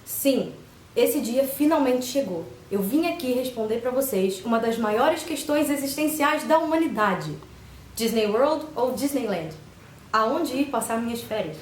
Sim, esse dia finalmente chegou. Eu vim aqui responder para vocês uma das maiores questões existenciais da humanidade. Disney World ou Disneyland? Aonde ir passar minhas férias?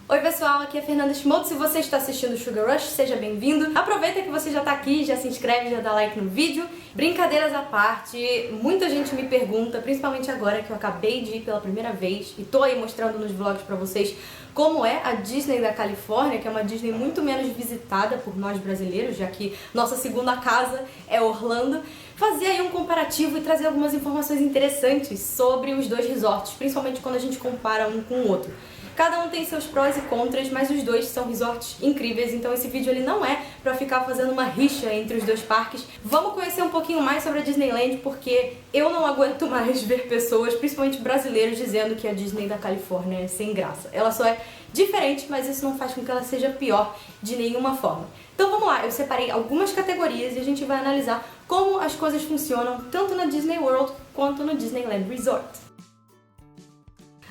Oi pessoal, aqui é a Fernanda Shimoto. Se você está assistindo o Sugar Rush, seja bem-vindo. Aproveita que você já está aqui, já se inscreve, já dá like no vídeo. Brincadeiras à parte, muita gente me pergunta, principalmente agora que eu acabei de ir pela primeira vez e tô aí mostrando nos vlogs pra vocês como é a Disney da Califórnia, que é uma Disney muito menos visitada por nós brasileiros, já que nossa segunda casa é Orlando. Fazer aí um comparativo e trazer algumas informações interessantes sobre os dois resorts, principalmente quando a gente compara um com o outro. Cada um tem seus prós e contras, mas os dois são resorts incríveis, então esse vídeo ele não é pra ficar fazendo uma rixa entre os dois parques. Vamos conhecer um pouquinho mais sobre a Disneyland, porque eu não aguento mais ver pessoas, principalmente brasileiros, dizendo que a Disney da Califórnia é sem graça. Ela só é diferente, mas isso não faz com que ela seja pior de nenhuma forma. Então vamos lá, eu separei algumas categorias e a gente vai analisar como as coisas funcionam tanto na Disney World quanto no Disneyland Resort.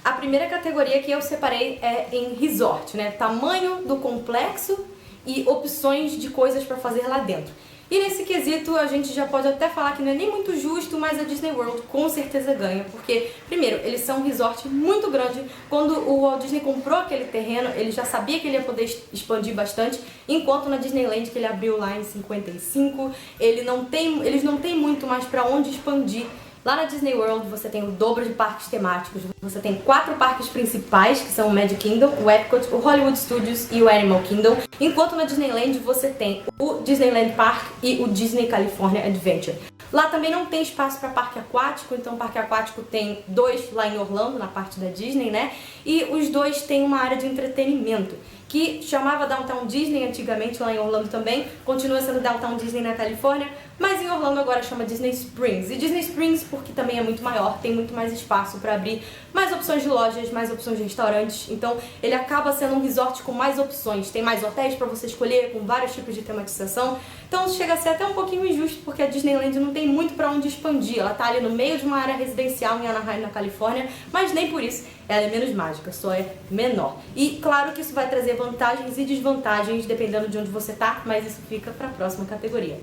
A primeira categoria que eu separei é em resort, né? Tamanho do complexo e opções de coisas para fazer lá dentro. E nesse quesito a gente já pode até falar que não é nem muito justo, mas a Disney World com certeza ganha, porque, primeiro, eles são um resort muito grande. Quando o Walt Disney comprou aquele terreno, ele já sabia que ele ia poder expandir bastante, enquanto na Disneyland, que ele abriu lá em 55, eles não têm muito mais para onde expandir. Lá na Disney World você tem o dobro de parques temáticos, você tem 4 parques principais, que são o Magic Kingdom, o Epcot, o Hollywood Studios e o Animal Kingdom, enquanto na Disneyland você tem o Disneyland Park e o Disney California Adventure. Lá também não tem espaço para parque aquático, então o parque aquático tem 2 lá em Orlando, na parte da Disney, né? E os 2 têm uma área de entretenimento, que chamava Downtown Disney antigamente lá em Orlando também, continua sendo Downtown Disney na Califórnia, mas em Orlando agora chama Disney Springs. E Disney Springs porque também é muito maior, tem muito mais espaço para abrir mais opções de lojas, mais opções de restaurantes, então ele acaba sendo um resort com mais opções, tem mais hotéis para você escolher, com vários tipos de tematização, então chega a ser até um pouquinho injusto porque a Disneyland não tem muito para onde expandir, ela tá ali no meio de uma área residencial em Anaheim, na Califórnia, mas nem por isso ela é menos mágica, só é menor. E claro que isso vai trazer vantagens e desvantagens dependendo de onde você tá, mas isso fica para a próxima categoria.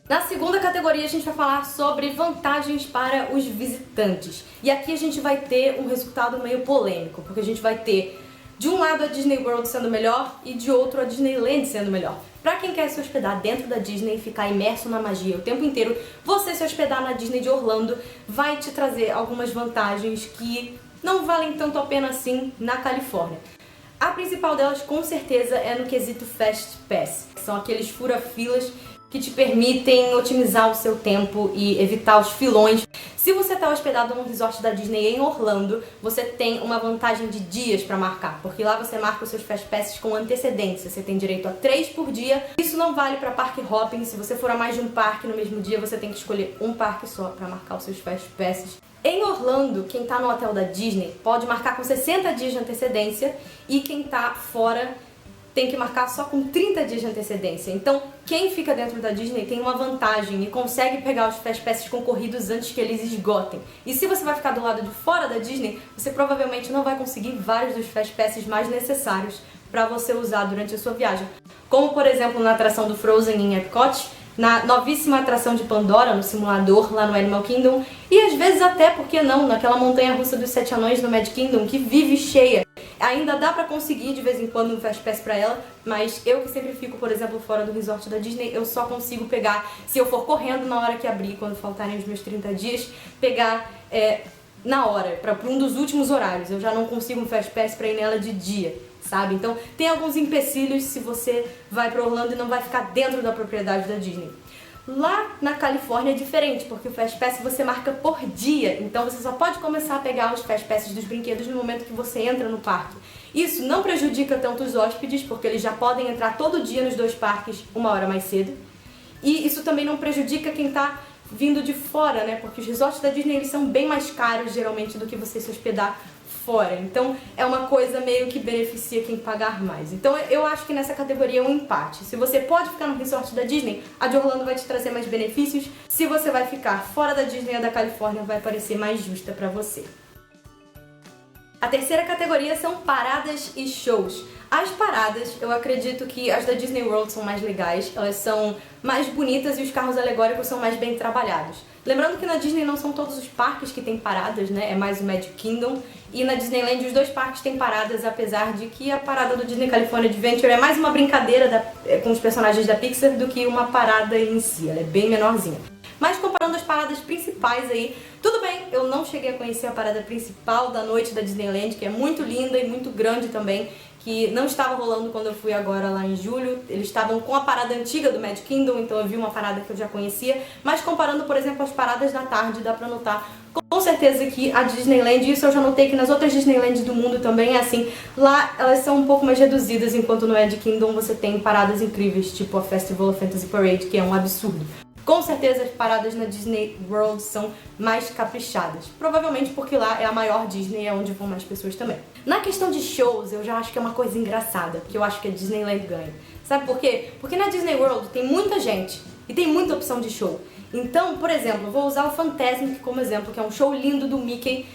Na segunda categoria a gente vai falar sobre vantagens para os visitantes. E aqui a gente vai ter um resultado meio polêmico, porque a gente vai ter de um lado a Disney World sendo melhor e de outro a Disneyland sendo melhor. Pra quem quer se hospedar dentro da Disney e ficar imerso na magia o tempo inteiro, você se hospedar na Disney de Orlando vai te trazer algumas vantagens que não valem tanto a pena assim na Califórnia. A principal delas, com certeza, é no quesito Fast Pass, que são aqueles fura-filas que te permitem otimizar o seu tempo e evitar os filões. Se você está hospedado num resort da Disney em Orlando, você tem uma vantagem de dias para marcar, porque lá você marca os seus Fast Passes com antecedência, você tem direito a 3 por dia. Isso não vale para parque hopping, se você for a mais de um parque no mesmo dia, você tem que escolher um parque só para marcar os seus Fast Passes. Em Orlando, quem está no hotel da Disney pode marcar com 60 dias de antecedência e quem está fora tem que marcar só com 30 dias de antecedência. Então, quem fica dentro da Disney tem uma vantagem e consegue pegar os Fast Passes concorridos antes que eles esgotem. E se você vai ficar do lado de fora da Disney, você provavelmente não vai conseguir vários dos Fast Passes mais necessários para você usar durante a sua viagem. Como, por exemplo, na atração do Frozen em Epcot, na novíssima atração de Pandora, no simulador, lá no Animal Kingdom, e às vezes até, por que não, naquela montanha-russa dos 7 anões no Magic Kingdom, que vive cheia. Ainda dá pra conseguir de vez em quando um Fast Pass pra ela, mas eu que sempre fico, por exemplo, fora do resort da Disney, eu só consigo pegar, se eu for correndo na hora que abrir, quando faltarem os meus 30 dias, pegar na hora, pra um dos últimos horários. Eu já não consigo um Fast Pass pra ir nela de dia, sabe? Então tem alguns empecilhos se você vai pra Orlando e não vai ficar dentro da propriedade da Disney. Lá na Califórnia é diferente, porque o Fast Pass você marca por dia, então você só pode começar a pegar os Fast Passes dos brinquedos no momento que você entra no parque. Isso não prejudica tanto os hóspedes, porque eles já podem entrar todo dia nos 2 parques 1 hora mais cedo. E isso também não prejudica quem está vindo de fora, né? Porque os resorts da Disney eles são bem mais caros, geralmente, do que você se hospedar fora. Então é uma coisa meio que beneficia quem pagar mais. Então eu acho que nessa categoria é um empate. Se você pode ficar no resort da Disney, a de Orlando vai te trazer mais benefícios. Se você vai ficar fora da Disney, a da Califórnia vai parecer mais justa pra você. A terceira categoria são paradas e shows. As paradas, eu acredito que as da Disney World são mais legais, elas são mais bonitas e os carros alegóricos são mais bem trabalhados. Lembrando que na Disney não são todos os parques que têm paradas, né? É mais o Magic Kingdom. E na Disneyland os dois parques têm paradas, apesar de que a parada do Disney California Adventure é mais uma brincadeira com os personagens da Pixar do que uma parada em si, ela é bem menorzinha. Mas comparando as paradas principais aí, tudo bem, eu não cheguei a conhecer a parada principal da noite da Disneyland, que é muito linda e muito grande também, que não estava rolando quando eu fui agora lá em julho. Eles estavam com a parada antiga do Magic Kingdom, então eu vi uma parada que eu já conhecia. Mas comparando, por exemplo, as paradas da tarde, dá pra notar com certeza que a Disneyland, isso eu já notei que nas outras Disneylands do mundo também é assim, lá elas são um pouco mais reduzidas, enquanto no Magic Kingdom você tem paradas incríveis, tipo a Festival of Fantasy Parade, que é um absurdo. Com certeza as paradas na Disney World são mais caprichadas. Provavelmente porque lá é a maior Disney e é onde vão mais pessoas também. Na questão de shows, eu já acho que é uma coisa engraçada, porque eu acho que a Disneyland ganha. Sabe por quê? Porque na Disney World tem muita gente e tem muita opção de show. Então, por exemplo, eu vou usar o Fantasmic como exemplo, que é um show lindo do Mickey,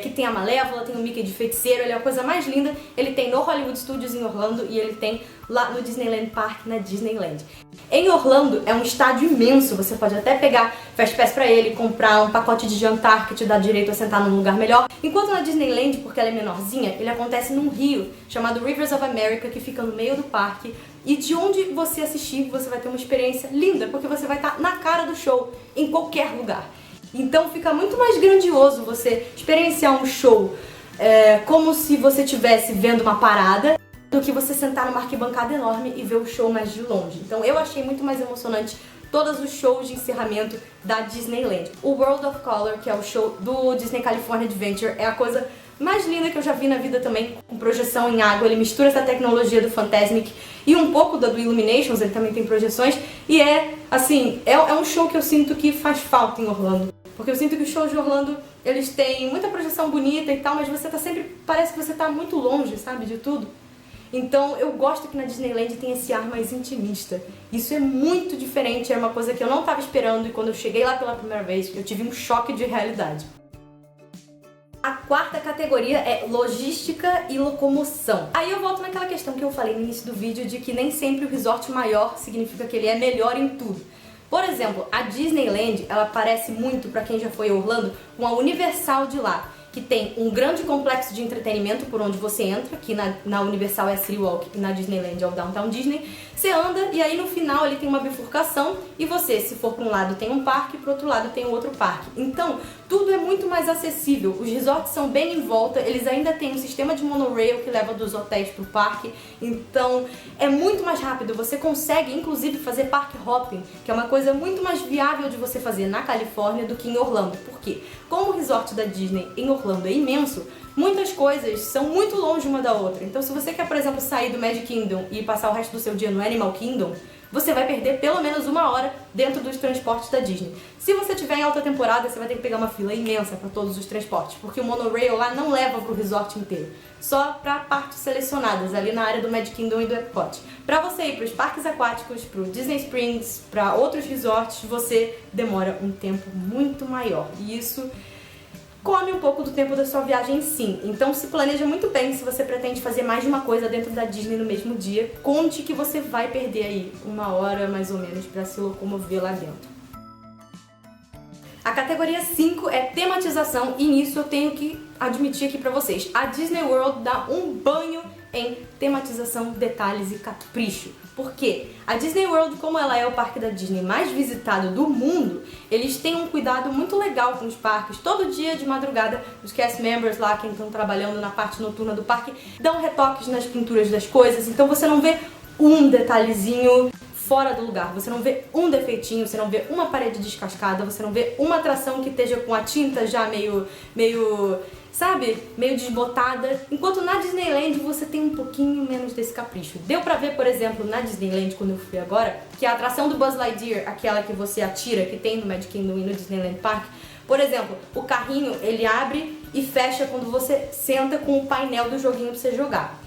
que tem a Malévola, tem o Mickey de feiticeiro, ele é a coisa mais linda. Ele tem no Hollywood Studios em Orlando e ele tem lá no Disneyland Park, na Disneyland. Em Orlando é um estádio imenso, você pode até pegar Fast Pass pra ele, comprar um pacote de jantar que te dá direito a sentar num lugar melhor. Enquanto na Disneyland, porque ela é menorzinha, ele acontece num rio chamado Rivers of America, que fica no meio do parque. E de onde você assistir, você vai ter uma experiência linda, porque você vai estar na cara do show, em qualquer lugar. Então fica muito mais grandioso você experienciar um show como se você estivesse vendo uma parada, do que você sentar numa arquibancada enorme e ver o show mais de longe. Então eu achei muito mais emocionante todos os shows de encerramento da Disneyland. O World of Color, que é o show do Disney California Adventure, é a coisa mais linda que eu já vi na vida também, com projeção em água. Ele mistura essa tecnologia do Fantasmic e um pouco da do Illuminations, ele também tem projeções. E é um show que eu sinto que faz falta em Orlando. Porque eu sinto que os shows de Orlando, eles têm muita projeção bonita e tal, mas você tá sempre, parece que você tá muito longe, sabe, de tudo. Então eu gosto que na Disneyland tem esse ar mais intimista. Isso é muito diferente, era uma coisa que eu não estava esperando e quando eu cheguei lá pela primeira vez, eu tive um choque de realidade. A quarta categoria é logística e locomoção. Aí eu volto naquela questão que eu falei no início do vídeo de que nem sempre o resort maior significa que ele é melhor em tudo. Por exemplo, a Disneyland, ela parece muito, pra quem já foi a Orlando, com a Universal de lá, que tem um grande complexo de entretenimento por onde você entra, que na Universal é a City Walk e na Disneyland é o Downtown Disney. Você anda e aí no final ele tem uma bifurcação e você, se for para um lado tem um parque, para outro lado tem outro parque. Então, tudo é muito mais acessível. Os resorts são bem em volta, eles ainda têm um sistema de monorail que leva dos hotéis para o parque. Então, é muito mais rápido. Você consegue, inclusive, fazer park hopping, que é uma coisa muito mais viável de você fazer na Califórnia do que em Orlando. Por quê? Como o resort da Disney em Orlando é imenso, muitas coisas são muito longe uma da outra. Então, se você quer, por exemplo, sair do Magic Kingdom e passar o resto do seu dia no Animal Kingdom, você vai perder pelo menos 1 hora dentro dos transportes da Disney. Se você estiver em alta temporada, você vai ter que pegar uma fila imensa para todos os transportes, porque o monorail lá não leva para o resort inteiro, só para partes selecionadas, ali na área do Magic Kingdom e do Epcot. Para você ir para os parques aquáticos, para o Disney Springs, para outros resorts, você demora um tempo muito maior. E isso come um pouco do tempo da sua viagem, sim. Então se planeja muito bem se você pretende fazer mais de uma coisa dentro da Disney no mesmo dia. Conte que você vai perder aí 1 hora mais ou menos para se locomover lá dentro. A categoria 5 é tematização e nisso eu tenho que admitir aqui pra vocês. A Disney World dá um banho em tematização, detalhes e capricho. Por quê? A Disney World, como ela é o parque da Disney mais visitado do mundo, eles têm um cuidado muito legal com os parques. Todo dia de madrugada, os cast members lá, quem estão trabalhando na parte noturna do parque, dão retoques nas pinturas das coisas. Então você não vê um detalhezinho fora do lugar, você não vê um defeitinho, você não vê uma parede descascada, você não vê uma atração que esteja com a tinta já meio desbotada, enquanto na Disneyland você tem um pouquinho menos desse capricho. Deu pra ver, por exemplo, na Disneyland, quando eu fui agora, que a atração do Buzz Lightyear, aquela que você atira, que tem no Magic Kingdom e no Disneyland Park, por exemplo, o carrinho, ele abre e fecha quando você senta com o painel do joguinho pra você jogar.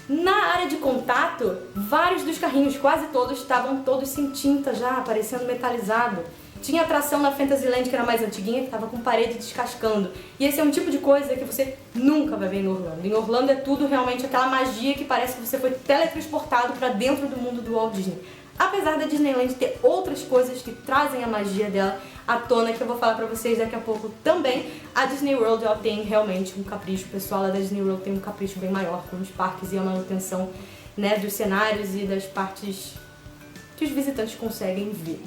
Na área de contato, vários dos carrinhos, quase todos, estavam todos sem tinta já, parecendo metalizado. Tinha atração na Fantasyland que era mais antiguinha, que tava com parede descascando. E esse é um tipo de coisa que você nunca vai ver em Orlando. Em Orlando é tudo realmente aquela magia que parece que você foi teletransportado pra dentro do mundo do Walt Disney. Apesar da Disneyland ter outras coisas que trazem a magia dela à tona, que eu vou falar pra vocês daqui a pouco também, a Disney World ela tem realmente um capricho. O pessoal lá da Disney World tem um capricho bem maior com os parques e a manutenção, né, dos cenários e das partes que os visitantes conseguem ver.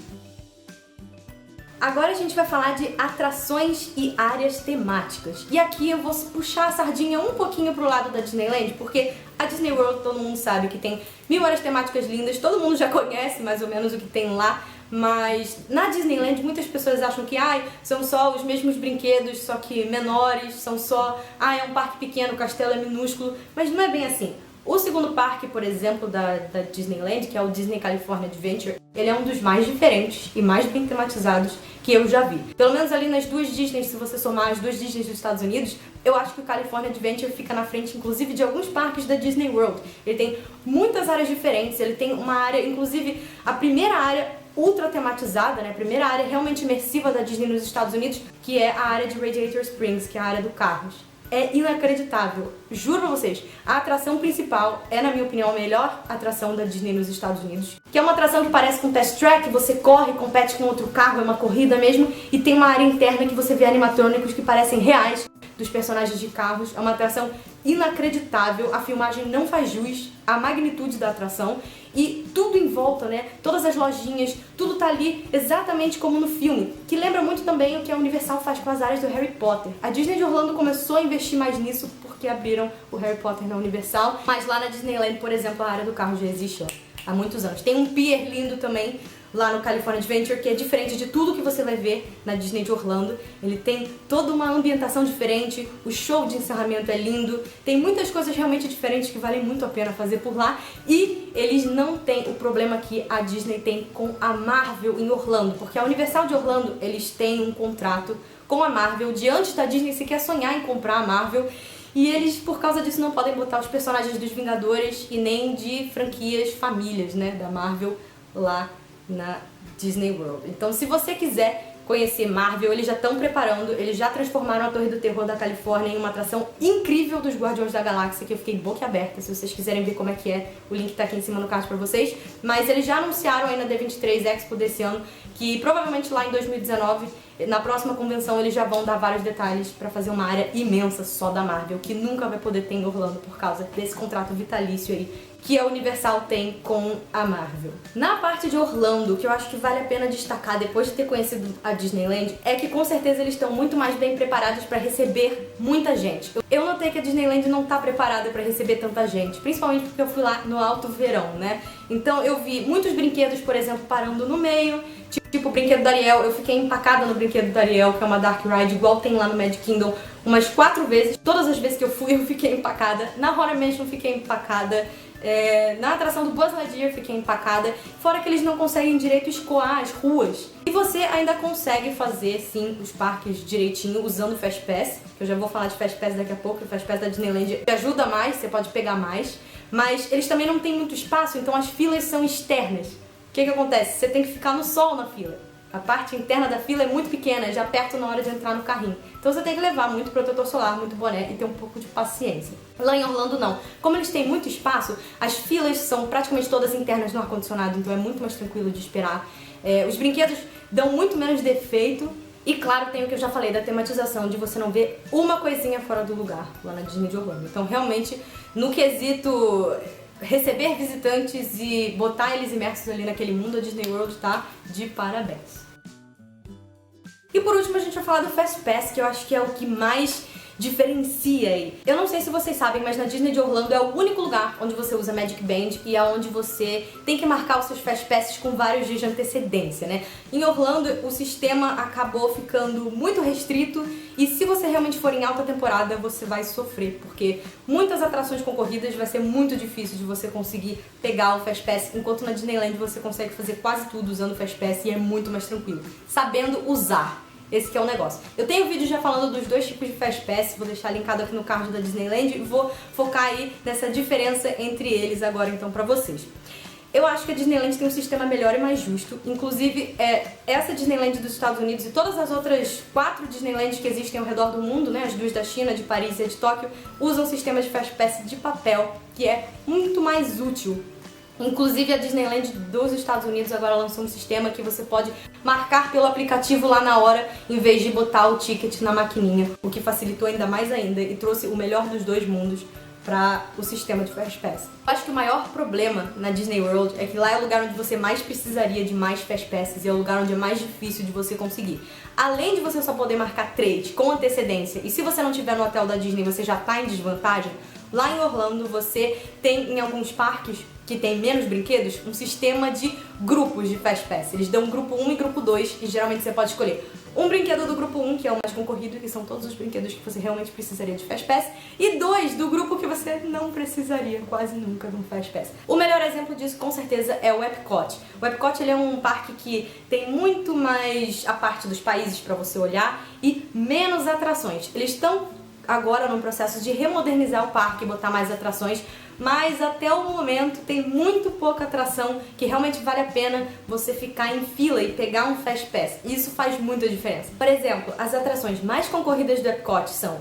Agora a gente vai falar de atrações e áreas temáticas. E aqui eu vou puxar a sardinha um pouquinho pro lado da Disneyland, porque a Disney World todo mundo sabe que tem 1000 áreas temáticas lindas, todo mundo já conhece mais ou menos o que tem lá, mas na Disneyland muitas pessoas acham que são só os mesmos brinquedos, só que menores, são só, é um parque pequeno, o castelo é minúsculo, mas não é bem assim. O segundo parque, por exemplo, da Disneyland, que é o Disney California Adventure, ele é um dos mais diferentes e mais bem tematizados que eu já vi. Pelo menos ali nas duas Disneys, se você somar as duas Disneys dos Estados Unidos, eu acho que o California Adventure fica na frente, inclusive, de alguns parques da Disney World. Ele tem muitas áreas diferentes, ele tem uma área, inclusive, a primeira área ultra tematizada, né, a primeira área realmente imersiva da Disney nos Estados Unidos, que é a área de Radiator Springs, que é a área do Carros. É inacreditável, juro pra vocês. A atração principal é, na minha opinião, a melhor atração da Disney nos Estados Unidos. Que é uma atração que parece com Test Track, você corre, compete com outro carro, é uma corrida mesmo. E tem uma área interna que você vê animatrônicos que parecem reais dos personagens de carros. É uma atração inacreditável, a filmagem não faz jus à magnitude da atração. E tudo em volta, né? Todas as lojinhas, tudo tá ali exatamente como no filme, que lembra muito também o que a Universal faz com as áreas do Harry Potter. A Disney de Orlando começou a investir mais nisso porque abriram o Harry Potter na Universal, mas lá na Disneyland, por exemplo, a área do carro já existe há muitos anos. Tem um pier lindo também lá no California Adventure, que é diferente de tudo que você vai ver na Disney de Orlando. Ele tem toda uma ambientação diferente, o show de encerramento é lindo, tem muitas coisas realmente diferentes que valem muito a pena fazer por lá, e eles não têm o problema que a Disney tem com a Marvel em Orlando, porque a Universal de Orlando, eles têm um contrato com a Marvel de antes da Disney sequer sonhar em comprar a Marvel, e eles, por causa disso, não podem botar os personagens dos Vingadores e nem de franquias, famílias, né, da Marvel lá na Disney World. Então, se você quiser conhecer Marvel, eles já estão preparando, eles já transformaram a Torre do Terror da Califórnia em uma atração incrível dos Guardiões da Galáxia, que eu fiquei boquiaberta. Se vocês quiserem ver como é que é, o link tá aqui em cima no card pra vocês. Mas eles já anunciaram aí na D23 Expo desse ano que provavelmente lá em 2019, na próxima convenção, eles já vão dar vários detalhes pra fazer uma área imensa só da Marvel, que nunca vai poder ter em Orlando por causa desse contrato vitalício aí que a Universal tem com a Marvel. Na parte de Orlando, o que eu acho que vale a pena destacar depois de ter conhecido a Disneyland é que com certeza eles estão muito mais bem preparados para receber muita gente. Eu notei que a Disneyland não tá preparada para receber tanta gente, principalmente porque eu fui lá no alto verão, né? Então eu vi muitos brinquedos, por exemplo, parando no meio, tipo o brinquedo da Ariel. Eu fiquei empacada no brinquedo da Ariel, que é uma Dark Ride, igual tem lá no Magic Kingdom, umas 4 vezes. Todas as vezes que eu fui, eu fiquei empacada. Na Haunted Mansion, fiquei empacada. Na atração do Buzz Lightyear fiquei empacada, fora que eles não conseguem direito escoar as ruas. E você ainda consegue fazer, sim, os parques direitinho usando o Fast Pass, que eu já vou falar de Fast Pass daqui a pouco, o Fast Pass da Disneyland ajuda mais, você pode pegar mais, mas eles também não têm muito espaço, então as filas são externas. O que acontece? Você tem que ficar no sol na fila. A parte interna da fila é muito pequena, já perto na hora de entrar no carrinho. Então você tem que levar muito protetor solar, muito boné e ter um pouco de paciência. Lá em Orlando não. Como eles têm muito espaço, as filas são praticamente todas internas no ar-condicionado, então é muito mais tranquilo de esperar. Os brinquedos dão muito menos defeito. E claro, tem o que eu já falei da tematização, de você não ver uma coisinha fora do lugar lá na Disney de Orlando. Então realmente, no quesito receber visitantes e botar eles imersos ali naquele mundo, a Disney World tá de parabéns. E por último a gente vai falar do Fast Pass, que eu acho que é o que mais diferencia aí. Eu não sei se vocês sabem, mas na Disney de Orlando é o único lugar onde você usa Magic Band e é onde você tem que marcar os seus Fast Passes com vários dias de antecedência, né? Em Orlando o sistema acabou ficando muito restrito e se você realmente for em alta temporada você vai sofrer, porque muitas atrações concorridas vai ser muito difícil de você conseguir pegar o Fast Pass, enquanto na Disneyland você consegue fazer quase tudo usando o Fast Pass e é muito mais tranquilo, sabendo usar. Esse que é o negócio. Eu tenho um vídeo já falando dos dois tipos de Fast Pass, vou deixar linkado aqui no card da Disneyland e vou focar aí nessa diferença entre eles agora então pra vocês. Eu acho que a Disneyland tem um sistema melhor e mais justo. Inclusive, essa Disneyland dos Estados Unidos e todas as outras 4 Disneylands que existem ao redor do mundo, né, as 2 da China, de Paris e a de Tóquio, usam sistemas de Fast Pass de papel, que é muito mais útil. Inclusive, a Disneyland dos Estados Unidos agora lançou um sistema que você pode marcar pelo aplicativo lá na hora, em vez de botar o ticket na maquininha, o que facilitou ainda mais ainda e trouxe o melhor dos 2 mundos para o sistema de Fast Pass. Eu acho que o maior problema na Disney World é que lá é o lugar onde você mais precisaria de mais Fast Passes e é o lugar onde é mais difícil de você conseguir. Além de você só poder marcar 3 com antecedência, e se você não estiver no hotel da Disney você já está em desvantagem, lá em Orlando você tem, em alguns parques que tem menos brinquedos, um sistema de grupos de Fast Pass. Eles dão grupo 1 e grupo 2 e geralmente você pode escolher um brinquedo do grupo 1, que é o mais concorrido, que são todos os brinquedos que você realmente precisaria de Fast Pass, e 2 do grupo que você não precisaria quase nunca de um Fast Pass. O melhor exemplo disso, com certeza, é o Epcot. O Epcot ele é um parque que tem muito mais a parte dos países para você olhar e menos atrações. Eles estão agora no processo de remodernizar o parque e botar mais atrações, mas até o momento tem muito pouca atração que realmente vale a pena você ficar em fila e pegar um Fast Pass. Isso faz muita diferença. Por exemplo, as atrações mais concorridas do Epcot são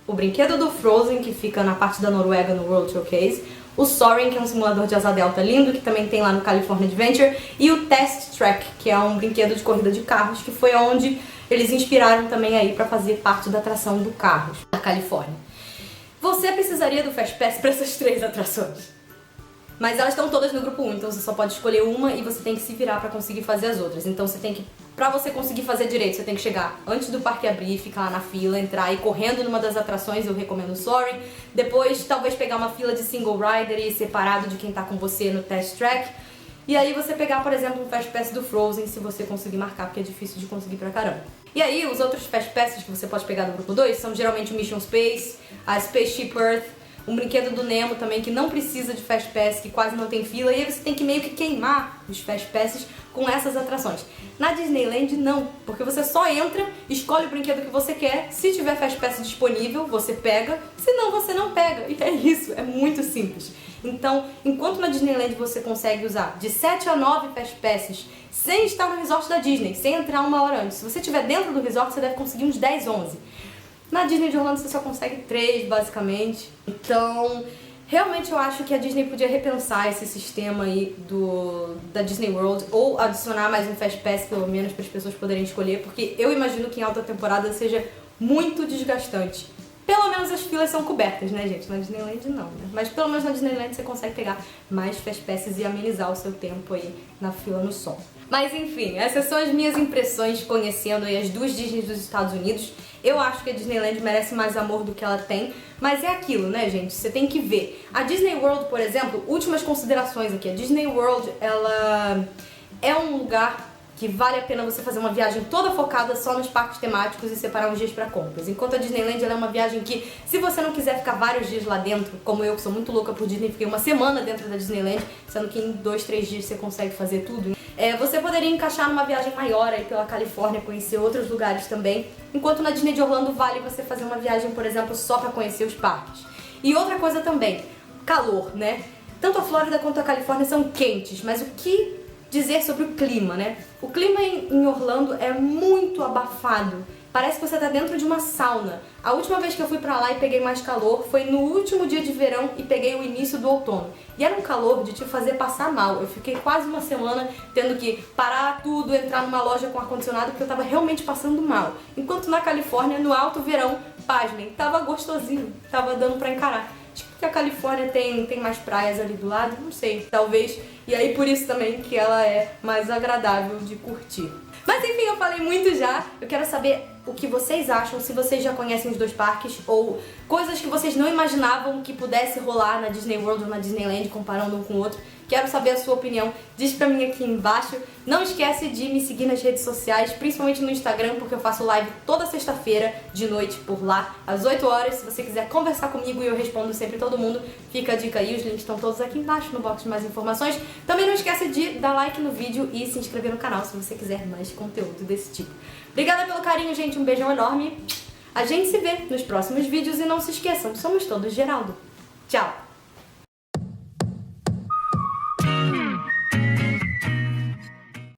o brinquedo do Frozen, que fica na parte da Noruega no World Showcase, o Soaring, que é um simulador de asa delta lindo, que também tem lá no California Adventure, e o Test Track, que é um brinquedo de corrida de carros, que foi onde eles inspiraram também aí para fazer parte da atração do Carros, da Califórnia. Você precisaria do Fast Pass para essas 3 atrações. Mas elas estão todas no grupo 1, então você só pode escolher uma e você tem que se virar para conseguir fazer as outras. Então você tem que, pra você conseguir fazer direito, você tem que chegar antes do parque abrir, ficar lá na fila, entrar e ir correndo numa das atrações, eu recomendo o Soaring. Depois talvez pegar uma fila de single rider e ir separado de quem tá com você no Test Track. E aí você pegar, por exemplo, um Fast Pass do Frozen, se você conseguir marcar, porque é difícil de conseguir pra caramba. E aí, os outros Fast Passes que você pode pegar do grupo 2 são geralmente o Mission Space, a Spaceship Earth, um brinquedo do Nemo também que não precisa de Fast Pass, que quase não tem fila, e aí você tem que meio que queimar os Fast Passes com essas atrações. Na Disneyland não, porque você só entra, escolhe o brinquedo que você quer, se tiver Fast Pass disponível, você pega, senão você não pega, e é isso, é muito simples. Então, enquanto na Disneyland você consegue usar de 7 a 9 Fast Passes sem estar no resort da Disney, sem entrar uma hora antes, se você estiver dentro do resort você deve conseguir uns 10, 11. Na Disney de Orlando você só consegue 3, basicamente. Então, realmente eu acho que a Disney podia repensar esse sistema aí da Disney World ou adicionar mais um Fast Pass, pelo menos, para as pessoas poderem escolher, porque eu imagino que em alta temporada seja muito desgastante. Pelo menos as filas são cobertas, né, gente? Na Disneyland não, né? Mas pelo menos na Disneyland você consegue pegar mais Fast Passes e amenizar o seu tempo aí na fila no sol. Mas enfim, essas são as minhas impressões conhecendo aí as 2 Disneys dos Estados Unidos. Eu acho que a Disneyland merece mais amor do que ela tem, mas é aquilo, né, gente? Você tem que ver. A Disney World, por exemplo, últimas considerações aqui. A Disney World, ela é um lugar que vale a pena você fazer uma viagem toda focada só nos parques temáticos e separar uns dias pra compras. Enquanto a Disneyland ela é uma viagem que, se você não quiser ficar vários dias lá dentro, como eu que sou muito louca por Disney, fiquei uma semana dentro da Disneyland, sendo que em 2, 3 dias você consegue fazer tudo, você poderia encaixar numa viagem maior aí pela Califórnia, conhecer outros lugares também, enquanto na Disney de Orlando vale você fazer uma viagem, por exemplo, só pra conhecer os parques. E outra coisa também, calor, né? Tanto a Flórida quanto a Califórnia são quentes, mas o que dizer sobre o clima, né? O clima em Orlando é muito abafado. Parece que você tá dentro de uma sauna. A última vez que eu fui pra lá e peguei mais calor foi no último dia de verão e peguei o início do outono. E era um calor de te fazer passar mal. Eu fiquei quase uma semana tendo que parar tudo, entrar numa loja com ar-condicionado, porque eu tava realmente passando mal. Enquanto na Califórnia, no alto verão, pasmem, tava gostosinho, tava dando pra encarar. Acho que a Califórnia tem mais praias ali do lado, não sei, talvez. E aí por isso também que ela é mais agradável de curtir. Mas enfim, eu falei muito já. Eu quero saber o que vocês acham, se vocês já conhecem os 2 parques ou coisas que vocês não imaginavam que pudesse rolar na Disney World ou na Disneyland, comparando um com o outro. Quero saber a sua opinião, diz pra mim aqui embaixo. Não esquece de me seguir nas redes sociais, principalmente no Instagram, porque eu faço live toda sexta-feira de noite por lá, às 8 horas. Se você quiser conversar comigo e eu respondo sempre todo mundo, fica a dica aí, os links estão todos aqui embaixo no box de mais informações. Também não esquece de dar like no vídeo e se inscrever no canal se você quiser mais conteúdo desse tipo. Obrigada pelo carinho, gente, um beijão enorme. A gente se vê nos próximos vídeos e não se esqueçam, somos todos Geraldo. Tchau!